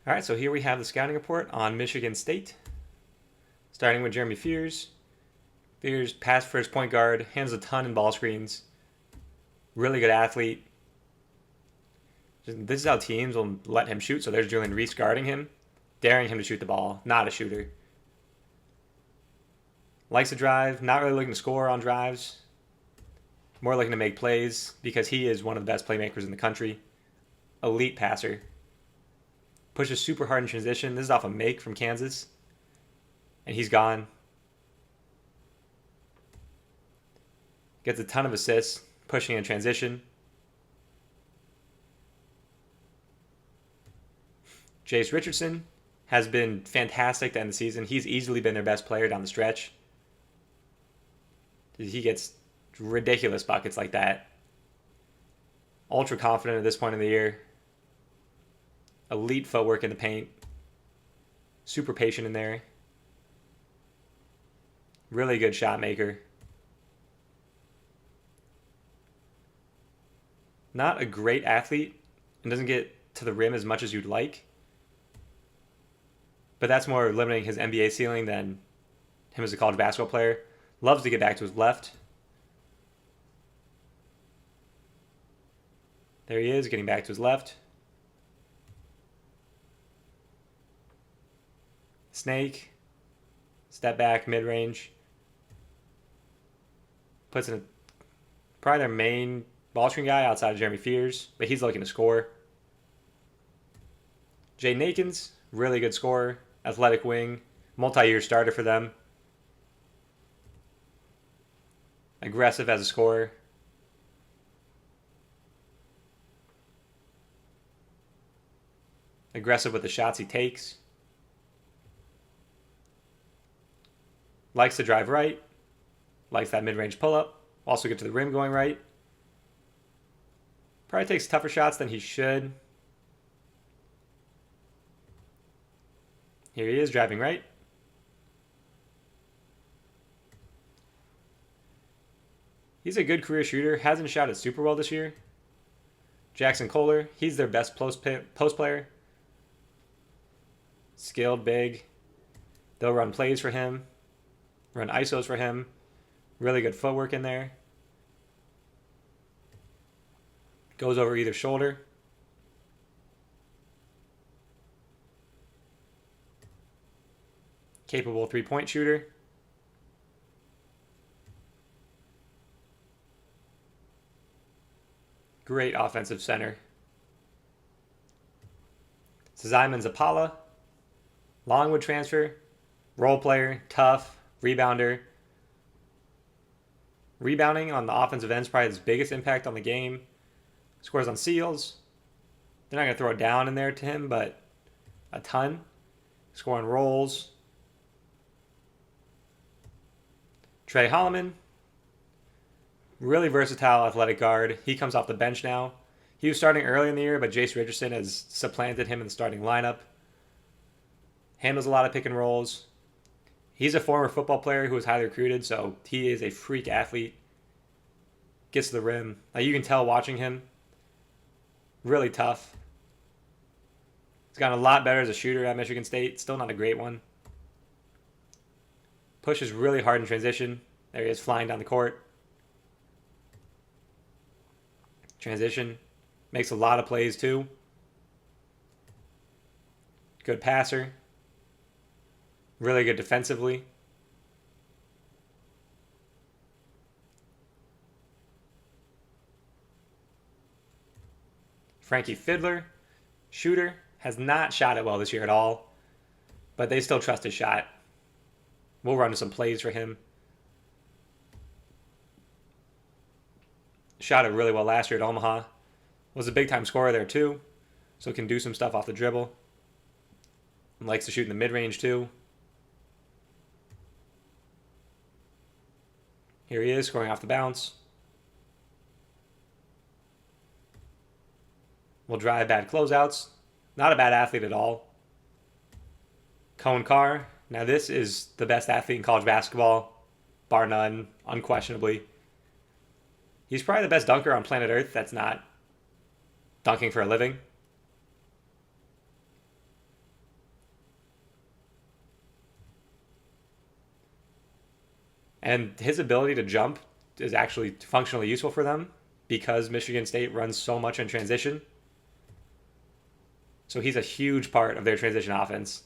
All right, so here we have the scouting report on Michigan State. Starting with Jeremy Fears. Fears, pass first point guard, handles a ton in ball screens. Really good athlete. This is how teams will let him shoot. So there's Julian Reese guarding him, daring him to shoot the ball. Not a shooter. Likes to drive, not really looking to score on drives. More looking to make plays because he is one of the best playmakers in the country. Elite passer. Pushes super hard in transition. This is off a make from Kansas. And he's gone. Gets a ton of assists, pushing in transition. Jace Richardson has been fantastic to end the season. He's easily been their best player down the stretch. He gets ridiculous buckets like that. Ultra confident at this point in the year. Elite footwork in the paint. Super patient in there. Really good shot maker. Not a great athlete and doesn't get to the rim as much as you'd like. But that's more limiting his NBA ceiling than him as a college basketball player. Loves to get back to his left. There he is, getting back to his left. Snake. Step back, mid-range. Puts in probably their main ball screen guy outside of Jeremy Fears, but he's looking to score. Jay Nakins, really good scorer, athletic wing, multi-year starter for them. Aggressive as a scorer. Aggressive with the shots he takes. Likes to drive right. Likes that mid-range pull-up. Also get to the rim going right. Probably takes tougher shots than he should. Here he is, driving right. He's a good career shooter. Hasn't shot it super well this year. Jackson Kohler, he's their best post player. Skilled, big. They'll run plays for him. Run ISOs for him. Really good footwork in there. Goes over either shoulder. Capable three-point shooter. Great offensive center. Zyman Zapala. Longwood transfer. Role player. Tough. Rebounder. Rebounding on the offensive end is probably his biggest impact on the game. Scores on steals. They're not going to throw it down in there to him, but a ton. Scoring rolls. Trey Holloman. Really versatile athletic guard. He comes off the bench now. He was starting early in the year, but Jace Richardson has supplanted him in the starting lineup. Handles a lot of pick and rolls. He's a former football player who was highly recruited, so he is a freak athlete. Gets to the rim. Like you can tell watching him. Really tough. He's gotten a lot better as a shooter at Michigan State. Still not a great one. Pushes really hard in transition. There he is flying down the court. Transition. Makes a lot of plays too. Good passer. Really good defensively. Frankie Fiddler, shooter, has not shot it well this year at all, but they still trust his shot. We'll run some plays for him. Shot it really well last year at Omaha. Was a big-time scorer there too, so can do some stuff off the dribble. And likes to shoot in the mid-range too. Here he is, scoring off the bounce. Will drive bad closeouts. Not a bad athlete at all. Cohen Carr. Now this is the best athlete in college basketball, bar none, unquestionably. He's probably the best dunker on planet Earth that's not dunking for a living. And his ability to jump is actually functionally useful for them because Michigan State runs so much in transition. So he's a huge part of their transition offense.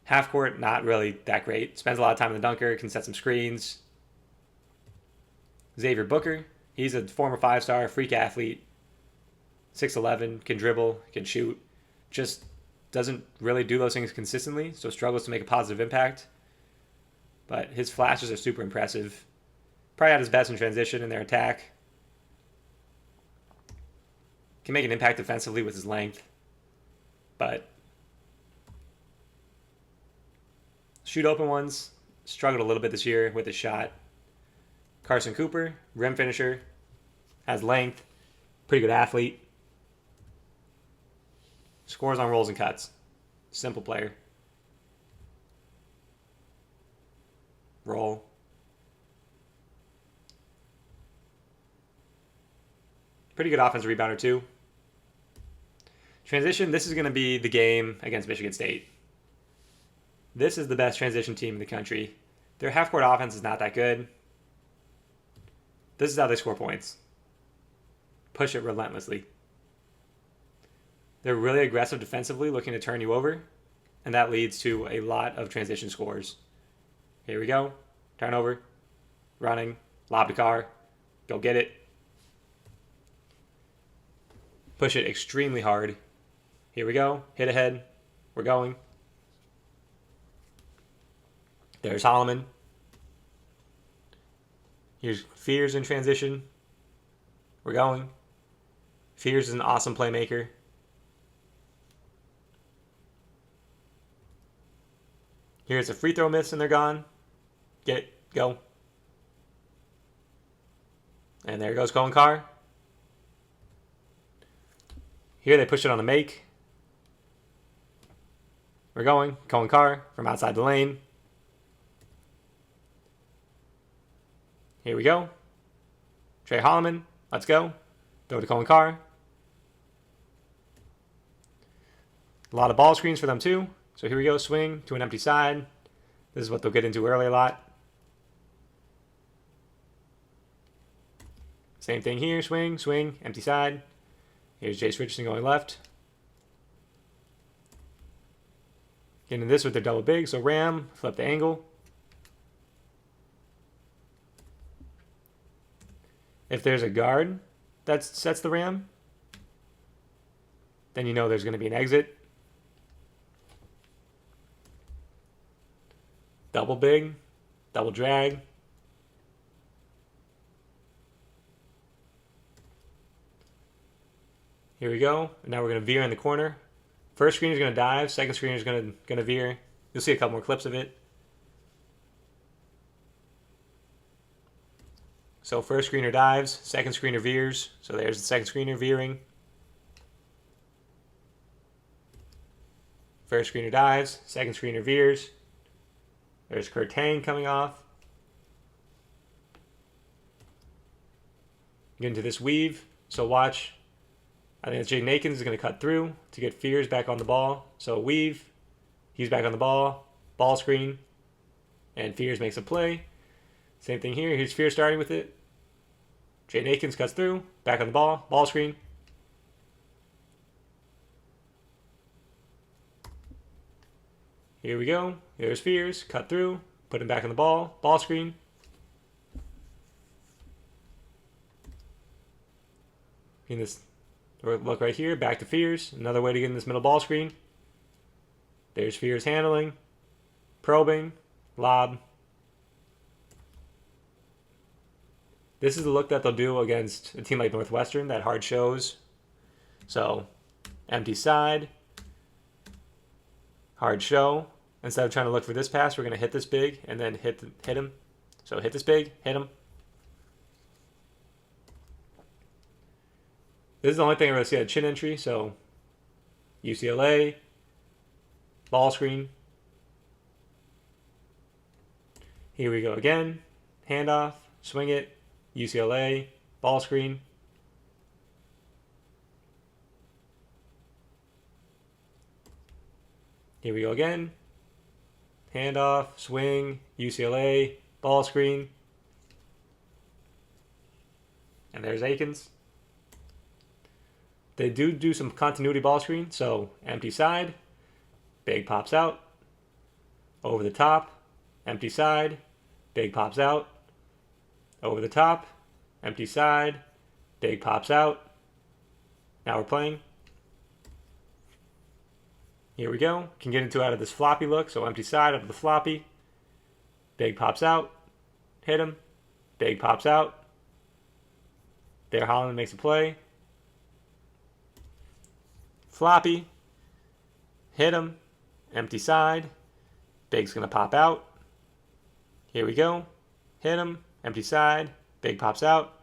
Half court, not really that great. Spends a lot of time in the dunker, can set some screens. Xavier Booker, he's a former 5-star, freak athlete. 6'11", can dribble, can shoot. Just doesn't really do those things consistently, so struggles to make a positive impact. But his flashes are super impressive. Probably at his best in transition in their attack. Can make an impact defensively with his length. But shoot open ones, struggled a little bit this year with his shot. Carson Cooper, rim finisher, has length, pretty good athlete. Scores on rolls and cuts. Simple player. Roll. Pretty good offensive rebounder too. Transition, this is going to be the game against Michigan State. This is the best transition team in the country. Their half-court offense is not that good. This is how they score points. Push it relentlessly. They're really aggressive defensively, looking to turn you over, and that leads to a lot of transition scores. Here we go. Turnover. Running. Lob to Carr. Go get it. Push it extremely hard. Here we go. Hit ahead. We're going. There's Holloman. Here's Fears in transition. We're going. Fears is an awesome playmaker. Here's a free throw miss and they're gone. Get it. Go. And there goes Cohen Carr. Here they push it on the make. We're going. Cohen Carr from outside the lane. Here we go. Trey Holloman. Let's go. Throw to Cohen Carr. A lot of ball screens for them too. So here we go. Swing to an empty side. This is what they'll get into early a lot. Same thing here. Swing, swing, empty side. Here's Jace Richardson going left. Getting this with their double big. So Ram, flip the angle. If there's a guard that sets the Ram, then you know there's going to be an exit. Double big, double drag. Here we go. And now we're going to veer in the corner. First screen is going to dive. Second screen is going to veer. You'll see a couple more clips of it. So first screener dives. Second screener veers. So there's the second screener veering. First screener dives. Second screener veers. There's Kurt Tang coming off. Get into this weave. So watch. I think it's Jay Nakins is going to cut through to get Fears back on the ball. So weave. He's back on the ball. Ball screen. And Fears makes a play. Same thing here. Here's Fears starting with it. Jay Nakins cuts through. Back on the ball. Ball screen. Here we go. There's Fears. Cut through. Put him back on the ball. Ball screen. In this look right here. Back to Fears. Another way to get in this middle ball screen. There's Fears handling. Probing. Lob. This is the look that they'll do against a team like Northwestern that hard shows. So, empty side. Hard show. Instead of trying to look for this pass, we're going to hit this big and then hit him. So hit this big, hit him. This is the only thing I really see at chin entry. So UCLA, ball screen. Here we go again. Handoff, swing it, UCLA, ball screen. Here we go again. handoff, swing, UCLA, ball screen. And there's Akins. They do some continuity ball screen, so empty side, big pops out, over the top, empty side, big pops out, over the top, empty side, big pops out. Now we're playing. Here we go. Can get into out of this floppy look, so empty side out of the floppy, big pops out, hit him, big pops out. There Holland makes a play. Floppy, hit him, empty side, big's gonna pop out. Here we go, hit him, empty side, big pops out,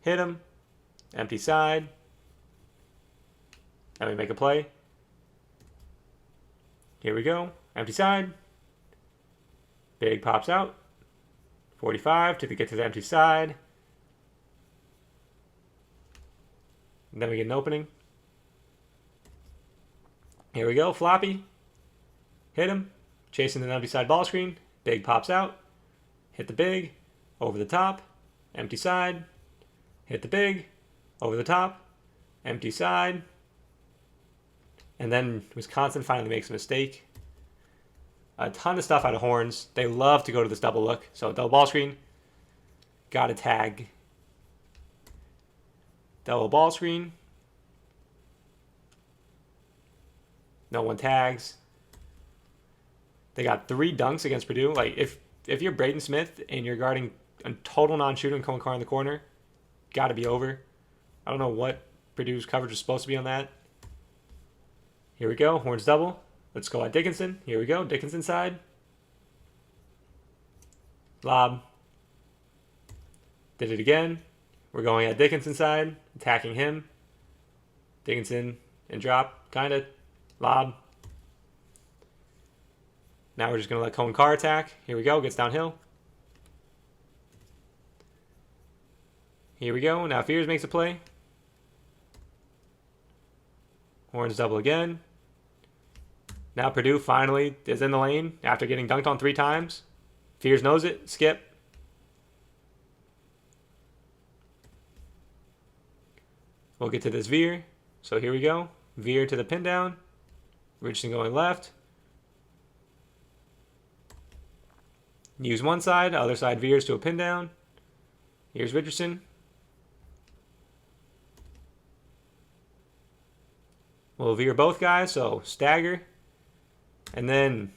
hit him, empty side, and we make a play. Here we go, empty side, big pops out, 45 to get to the empty side, and then we get an opening. Here we go, floppy, hit him, chasing the empty side ball screen, big pops out, hit the big, over the top, empty side, hit the big, over the top, empty side, and then Wisconsin finally makes a mistake. A ton of stuff out of horns. They love to go to this double look, so double ball screen, got a tag, double ball screen, no one tags. They got 3 dunks against Purdue. Like, if you're Braden Smith and you're guarding a total non-shooter and Cohen Carr in the corner, got to be over. I don't know what Purdue's coverage is supposed to be on that. Here we go, horns double. Let's go at Dickinson. Here we go, Dickinson side. Lob. Did it again. We're going at Dickinson side, attacking him. Dickinson and drop, kind of. Lob. Now we're just going to let Cohen Carr attack. Here we go. Gets downhill. Here we go. Now Fears makes a play. Horns double again. Now Purdue finally is in the lane after getting dunked on 3 times. Fears knows it. Skip. We'll get to this veer. So here we go. Veer to the pin down. Richardson going left. Use one side, other side veers to a pin down. Here's Richardson. We'll veer both guys, so stagger. And then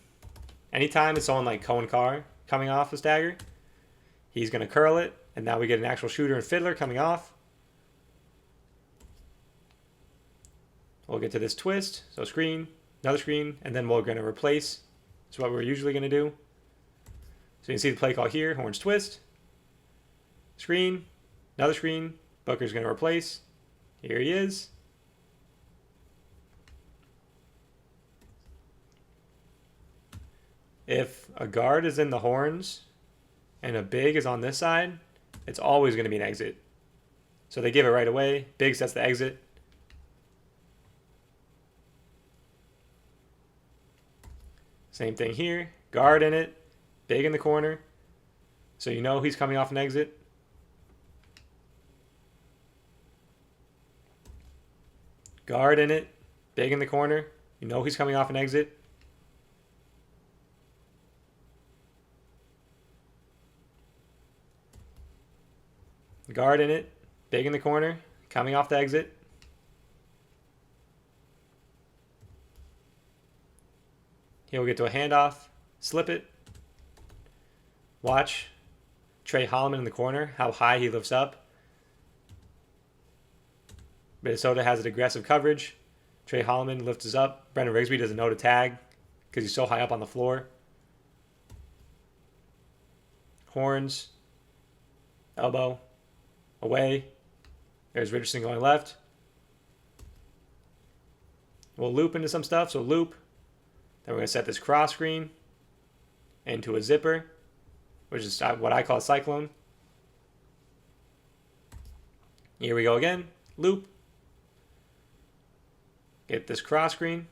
anytime it's on like Cohen Carr coming off a stagger, he's going to curl it. And now we get an actual shooter and fiddler coming off. We'll get to this twist. So screen, another screen, and then we're going to replace. That's what we're usually going to do. So you can see the play call here. Horns twist. Screen, another screen. Booker's going to replace. Here he is. If a guard is in the horns and a big is on this side, it's always going to be an exit. So they give it right away. Big sets the exit. Same thing here. Guard in it. Big in the corner. So you know he's coming off an exit. Guard in it. Big in the corner. You know he's coming off an exit. Guard in it. Big in the corner. Coming off the exit. Here we'll get to a handoff. Slip it. Watch Trey Holloman in the corner, how high he lifts up. Minnesota has an aggressive coverage. Trey Holloman lifts up. Brendan Rigsby doesn't know to tag because he's so high up on the floor. Horns. Elbow. Away. There's Richardson going left. We'll loop into some stuff, so loop. Then we're going to set this cross screen into a zipper, which is what I call a cyclone. Here we go again. Loop. Get this cross screen.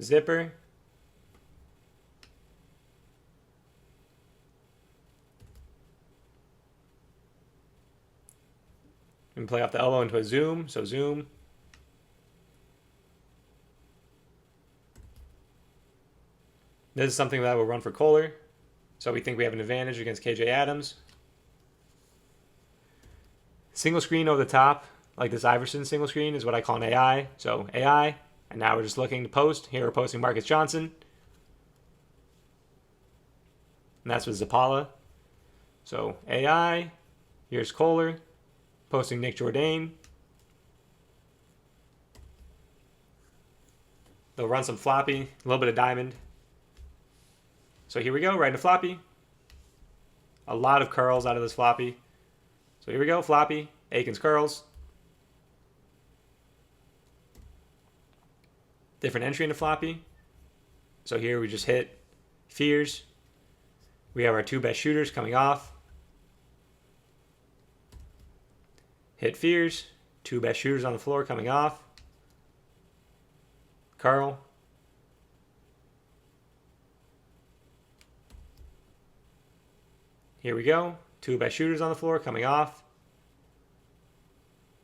Zipper. can play off the elbow into a zoom. So zoom. This is something that will run for Kohler. So we think we have an advantage against KJ Adams. Single screen over the top, like this Iverson single screen, is what I call an AI. So AI, and now we're just looking to post. Here we're posting Marcus Johnson. And that's with Zapala. So AI, here's Kohler, posting Nick Jourdain. They'll run some floppy, a little bit of diamond. So here we go, right into floppy. A lot of curls out of this floppy. So here we go, floppy, Aikens curls. Different entry into floppy. So here we just hit Fears. We have our two best shooters coming off. Hit Fears. Two best shooters on the floor coming off. Curl. Here we go. Two best shooters on the floor coming off.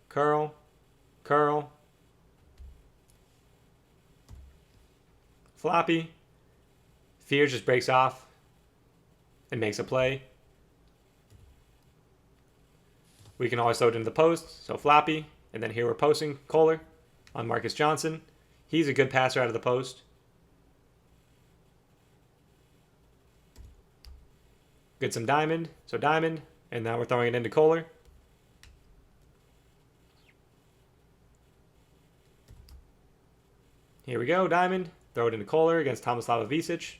Curl. Curl. Floppy. Fears just breaks off and makes a play. We can always load into the post. So floppy. And then here we're posting Kohler on Marcus Johnson. He's a good passer out of the post. Get some diamond. So diamond. And now we're throwing it into Kohler. Here we go, diamond. Throw it into Kohler against Tomislava Visic.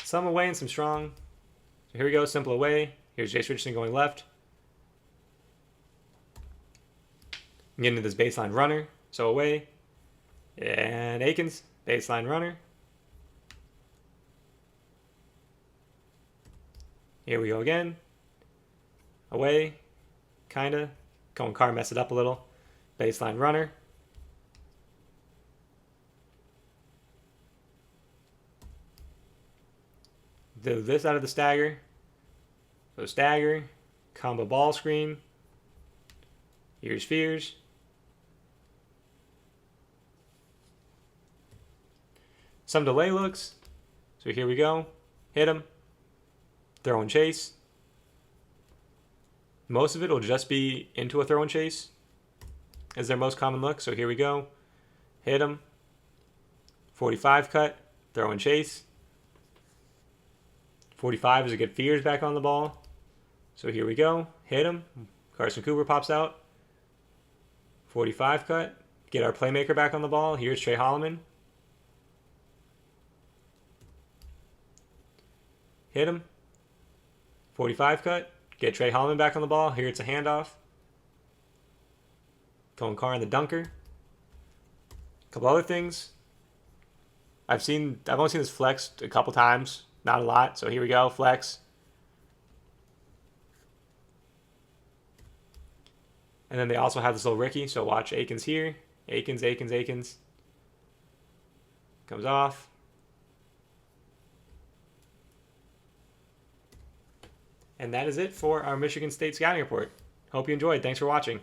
Some away and some strong. So here we go, simple away. Here's Jace Richardson going left. Getting into this baseline runner. So away. And Aikens, baseline runner. Here we go again. Away. Kinda. Going car, mess it up a little. Baseline runner. Do this out of the stagger. So stagger. Combo ball screen. Here's Fears. Some delay looks. So here we go. Hit him. Throw and chase. Most of it will just be into a throw and chase as their most common look. So here we go. Hit him. 45 cut. Throw and chase. 45 is a good Fears back on the ball. So here we go. Hit him. Carson Cooper pops out. 45 cut. Get our playmaker back on the ball. Here's Trey Holloman. Hit him. 45 cut. Get Trey Holloman back on the ball. Here it's a handoff. Going car in the dunker. A couple other things. I've only seen this flexed a couple times. Not a lot. So here we go. Flex. And then they also have this little Ricky. So watch Aikens here. Aikens, Aikens, Aikens. Comes off. And that is it for our Michigan State scouting report. Hope you enjoyed. Thanks for watching.